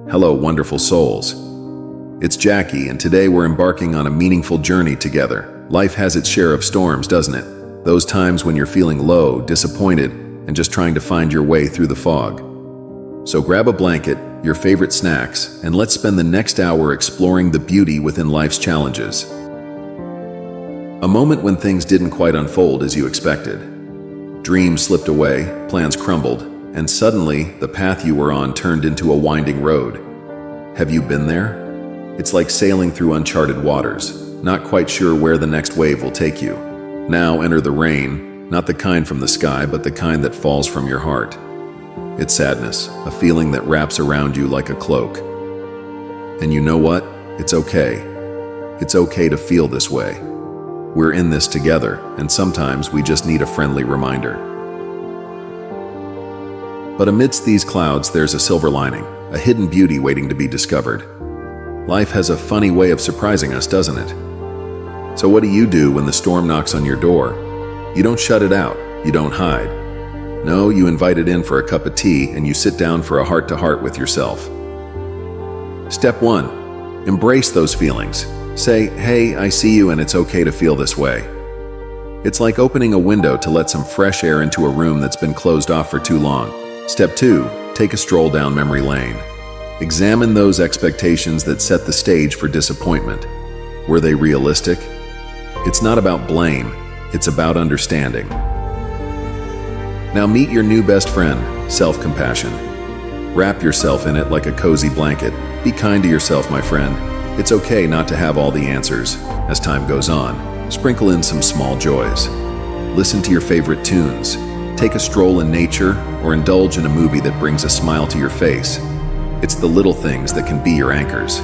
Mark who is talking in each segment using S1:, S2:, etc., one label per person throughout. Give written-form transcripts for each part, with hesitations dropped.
S1: Hello, wonderful souls. It's Jackie, and today we're embarking on a meaningful journey together. Life has its share of storms, doesn't it? Those times when you're feeling low, disappointed, and just trying to find your way through the fog. So grab a blanket, your favorite snacks, and let's spend the next hour exploring the beauty within life's challenges. A moment when things didn't quite unfold as you expected. Dreams slipped away, plans crumbled, and suddenly the path you were on turned into a winding road. Have you been there? It's like sailing through uncharted waters, not quite sure where the next wave will take you. Now enter the rain, not the kind from the sky, but the kind that falls from your heart. It's sadness, a feeling that wraps around you like a cloak. And you know what? It's okay. It's okay to feel this way. We're in this together, and sometimes we just need a friendly reminder. But amidst these clouds, there's a silver lining, a hidden beauty waiting to be discovered. Life has a funny way of surprising us, doesn't it? So what do you do when the storm knocks on your door? You don't shut it out. You don't hide. No, you invite it in for a cup of tea and you sit down for a heart-to-heart with yourself. Step 1. Embrace those feelings. Say, hey, I see you and it's okay to feel this way. It's like opening a window to let some fresh air into a room that's been closed off for too long. Step 2. Take a stroll down memory lane. Examine those expectations that set the stage for disappointment. Were they realistic? It's not about blame, it's about understanding. Now meet your new best friend, self-compassion. Wrap yourself in it like a cozy blanket. Be kind to yourself, my friend. It's okay not to have all the answers. As time goes on, sprinkle in some small joys. Listen to your favorite tunes. Take a stroll in nature or indulge in a movie that brings a smile to your face. It's the little things that can be your anchors.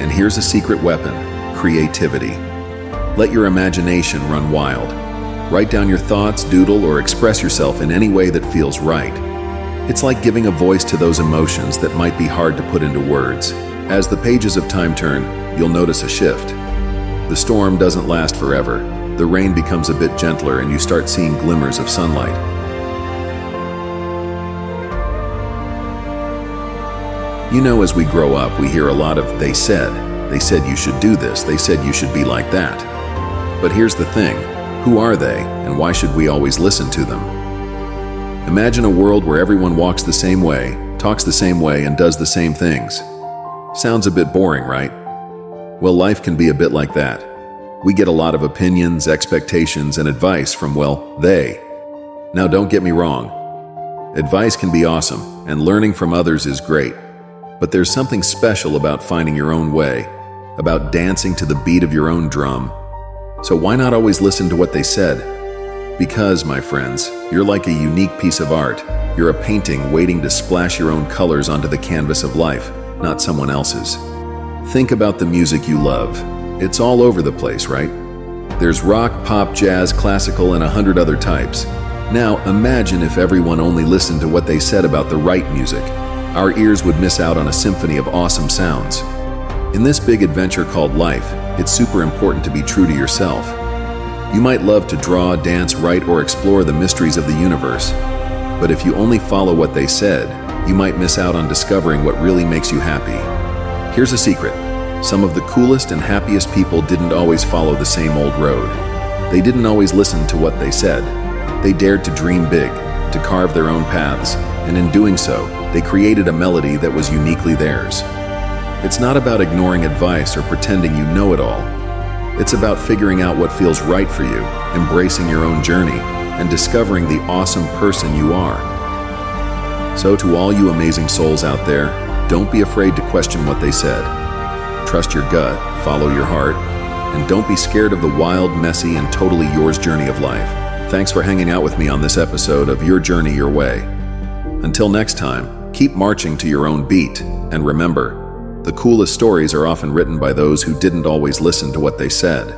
S1: And here's a secret weapon: creativity. Let your imagination run wild. Write down your thoughts, doodle, or express yourself in any way that feels right. It's like giving a voice to those emotions that might be hard to put into words. As the pages of time turn, you'll notice a shift. The storm doesn't last forever. The rain becomes a bit gentler and you start seeing glimmers of sunlight. You know, as we grow up, we hear a lot of "they said." They said you should do this. They said you should be like that. But here's the thing. Who are they, and why should we always listen to them? Imagine a world where everyone walks the same way, talks the same way, and does the same things. Sounds a bit boring, right? Well, life can be a bit like that. We get a lot of opinions, expectations, and advice from, well, they. Now, don't get me wrong. Advice can be awesome, and learning from others is great. But there's something special about finding your own way, about dancing to the beat of your own drum. So why not always listen to what they said? Because, my friends, you're like a unique piece of art. You're a painting waiting to splash your own colors onto the canvas of life, not someone else's. Think about the music you love. It's all over the place, right? There's rock, pop, jazz, classical, and 100 other types. Now, imagine if everyone only listened to what they said about the right music. Our ears would miss out on a symphony of awesome sounds. In this big adventure called life, it's super important to be true to yourself. You might love to draw, dance, write, or explore the mysteries of the universe. But if you only follow what they said, you might miss out on discovering what really makes you happy. Here's a secret. Some of the coolest and happiest people didn't always follow the same old road. They didn't always listen to what they said. They dared to dream big, to carve their own paths, and in doing so, they created a melody that was uniquely theirs. It's not about ignoring advice or pretending you know it all. It's about figuring out what feels right for you, embracing your own journey, and discovering the awesome person you are. So to all you amazing souls out there, don't be afraid to question what they said. Trust your gut, follow your heart, and don't be scared of the wild, messy, and totally yours journey of life. Thanks for hanging out with me on this episode of Your Journey Your Way. Until next time, keep marching to your own beat, and remember, the coolest stories are often written by those who didn't always listen to what they said.